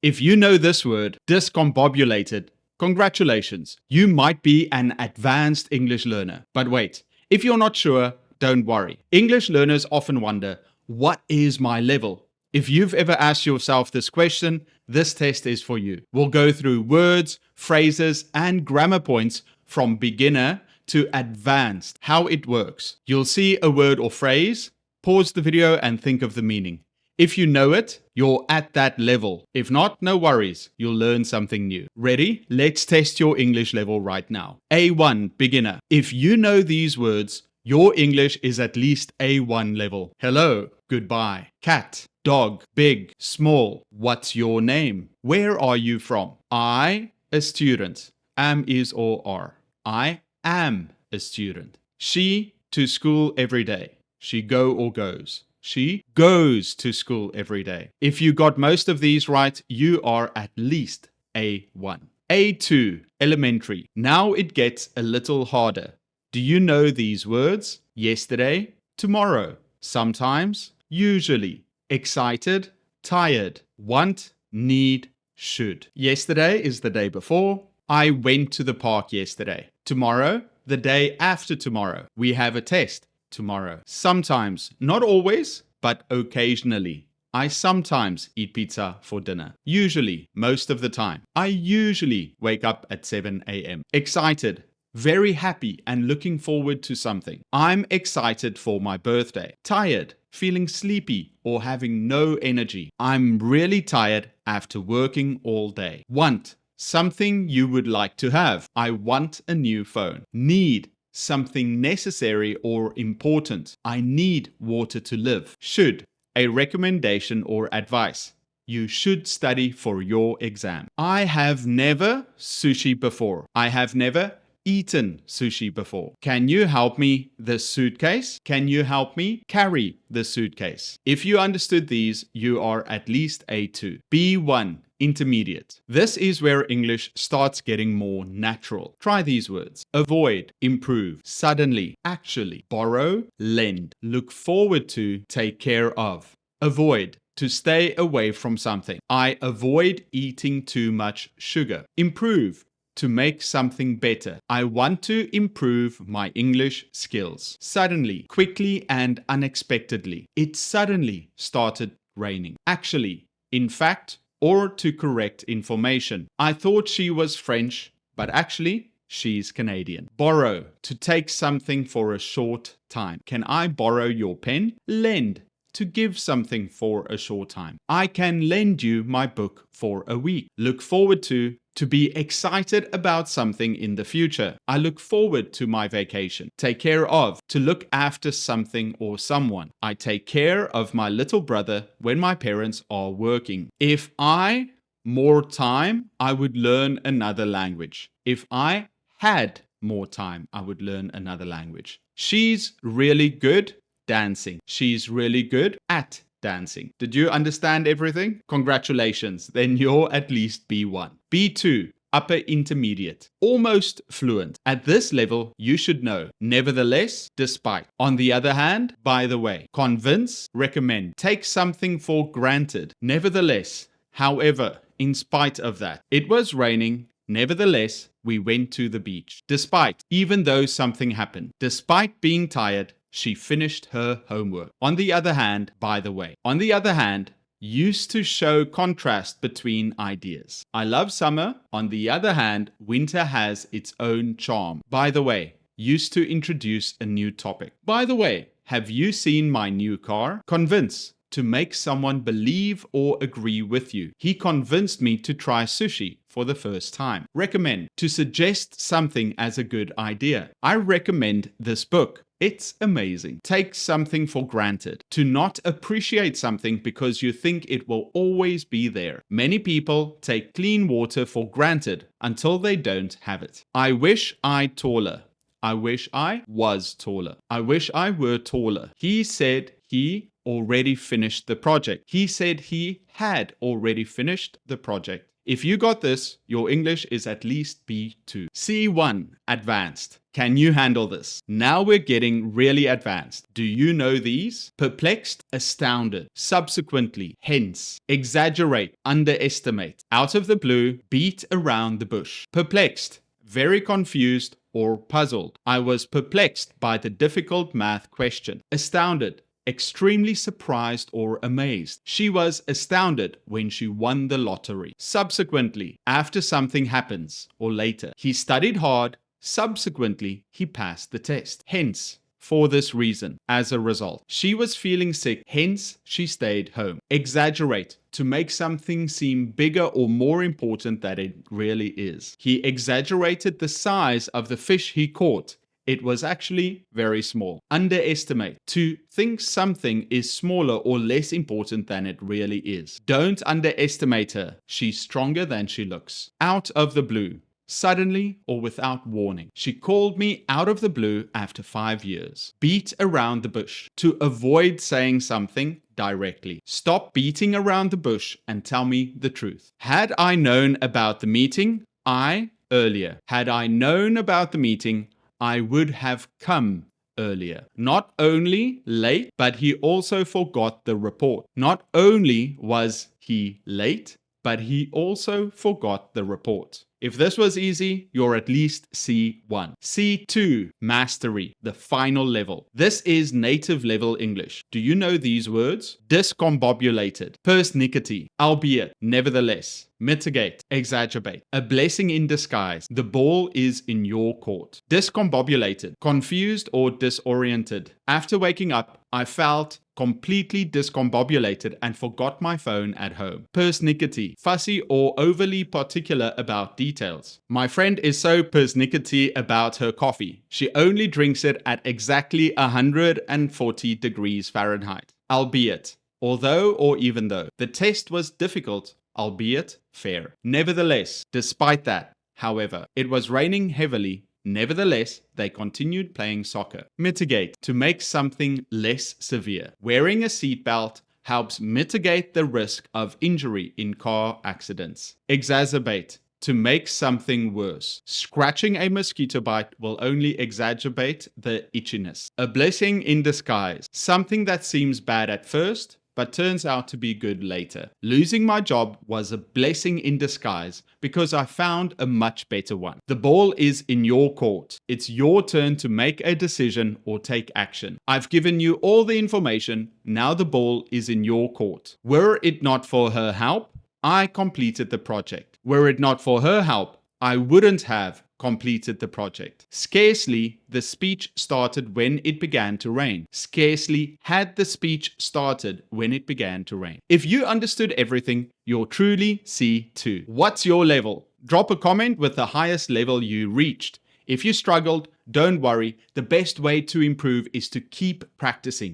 If you know this word, discombobulated, congratulations. You might be an advanced English learner. But wait, if you're not sure, don't worry. English learners often wonder, what is my level? If you've ever asked yourself this question, this test is for you. We'll go through words, phrases, and grammar points from beginner to advanced, how it works. You'll see a word or phrase, pause the video and think of the meaning. If you know it, you're at that level. If not, no worries, you'll learn something new. Ready? Let's test your English level right now. A1, beginner. If you know these words, your English is at least A1 level. Hello, goodbye. Cat, dog, big, small. What's your name? Where are you from? I, a student. Am, is, or are. I am a student. She, to school every day. She go or goes. She goes to school every day. If you got most of these right, you are at least A1. A2, elementary. Now it gets a little harder. Do you know these words? Yesterday, tomorrow, sometimes, usually, excited, tired, want, need, should. Yesterday is the day before. I went to the park yesterday. Tomorrow, the day after tomorrow. We have a test. Tomorrow. Sometimes, not always, but occasionally. I sometimes eat pizza for dinner. Usually, most of the time. I usually wake up at 7 a.m. Excited, very happy and looking forward to something. I'm excited for my birthday. Tired, feeling sleepy or having no energy. I'm really tired after working all day. Want, something you would like to have. I want a new phone. Need, something necessary or important. I need water to live. Should, a recommendation or advice. You should study for your exam. I have never sushi before. I have never eaten sushi before. Can you help me the suitcase? Can you help me carry the suitcase? If you understood these, you are at least A2. B1, intermediate. This is where English starts getting more natural. Try these words. Avoid, improve, suddenly, actually, borrow, lend, look forward to, take care of. Avoid, to stay away from something. I avoid eating too much sugar. Improve, to make something better. I want to improve my English skills. Suddenly, quickly and unexpectedly. It suddenly started raining. Actually, in fact, or to correct information. I thought she was French, but actually, she's Canadian. Borrow, to take something for a short time. Can I borrow your pen? Lend, to give something for a short time. I can lend you my book for a week. Look forward to be excited about something in the future. I look forward to my vacation. Take care of, to look after something or someone. I take care of my little brother when my parents are working. If I more time, I would learn another language. If I had more time, I would learn another language. She's really good dancing. She's really good at dancing. Did you understand everything? Congratulations. Then you're at least B1. B2, upper intermediate. Almost fluent. At this level, you should know. Nevertheless, despite. On the other hand, by the way. Convince, recommend. Take something for granted. Nevertheless, however, in spite of that. It was raining. Nevertheless, we went to the beach. Despite, even though something happened. Despite being tired, she finished her homework. On the other hand, by the way. On the other hand, used to show contrast between ideas. I love summer. On the other hand, winter has its own charm. By the way, used to introduce a new topic. By the way, have you seen my new car? Convince, to make someone believe or agree with you. He convinced me to try sushi for the first time. Recommend, to suggest something as a good idea. I recommend this book. It's amazing. Take something for granted. To not appreciate something because you think it will always be there. Many people take clean water for granted until they don't have it. I wish I taller. I wish I was taller. I wish I were taller. He said he already finished the project. He said he had already finished the project. If you got this, your English is at least B2. C1, advanced. Can you handle this? Now we're getting really advanced. Do you know these? Perplexed, astounded, subsequently, hence, exaggerate, underestimate, out of the blue, beat around the bush. Perplexed, very confused or puzzled. I was perplexed by the difficult math question. Astounded, extremely surprised or amazed. She was astounded when she won the lottery. Subsequently, after something happens or later, he studied hard. Subsequently, he passed the test. Hence, for this reason, as a result, she was feeling sick. Hence, she stayed home. Exaggerate, to make something seem bigger or more important than it really is. He exaggerated the size of the fish he caught. It was actually very small. Underestimate, to think something is smaller or less important than it really is. Don't underestimate her. She's stronger than she looks. Out of the blue, suddenly or without warning. She called me out of the blue after 5 years. Beat around the bush, to avoid saying something directly. Stop beating around the bush and tell me the truth. Had I known about the meeting, Had I known about the meeting, I would have come earlier. Not only late, but he also forgot the report. Not only was he late, but he also forgot the report. If this was easy, you're at least C1. C2, mastery, the final level. This is native level English. Do you know these words? Discombobulated, persnickety, albeit, nevertheless, mitigate, exaggerate, a blessing in disguise. The ball is in your court. Discombobulated, confused or disoriented. After waking up, I felt completely discombobulated and forgot my phone at home. Persnickety, fussy or overly particular about details. My friend is so persnickety about her coffee. She only drinks it at exactly 140 degrees Fahrenheit. Albeit, although or even though, the test was difficult, albeit fair. Nevertheless, despite that, however, it was raining heavily. Nevertheless, they continued playing soccer. Mitigate, to make something less severe. Wearing a seatbelt helps mitigate the risk of injury in car accidents. Exacerbate, to make something worse. Scratching a mosquito bite will only exacerbate the itchiness. A blessing in disguise, something that seems bad at first, but turns out to be good later. Losing my job was a blessing in disguise because I found a much better one. The ball is in your court. It's your turn to make a decision or take action. I've given you all the information. Now the ball is in your court. Were it not for her help, I completed the project. Were it not for her help, I wouldn't have completed the project. Scarcely the speech started when it began to rain. Scarcely had the speech started when it began to rain. If you understood everything, you're truly C2. What's your level? Drop a comment with the highest level you reached. If you struggled, don't worry. The best way to improve is to keep practicing.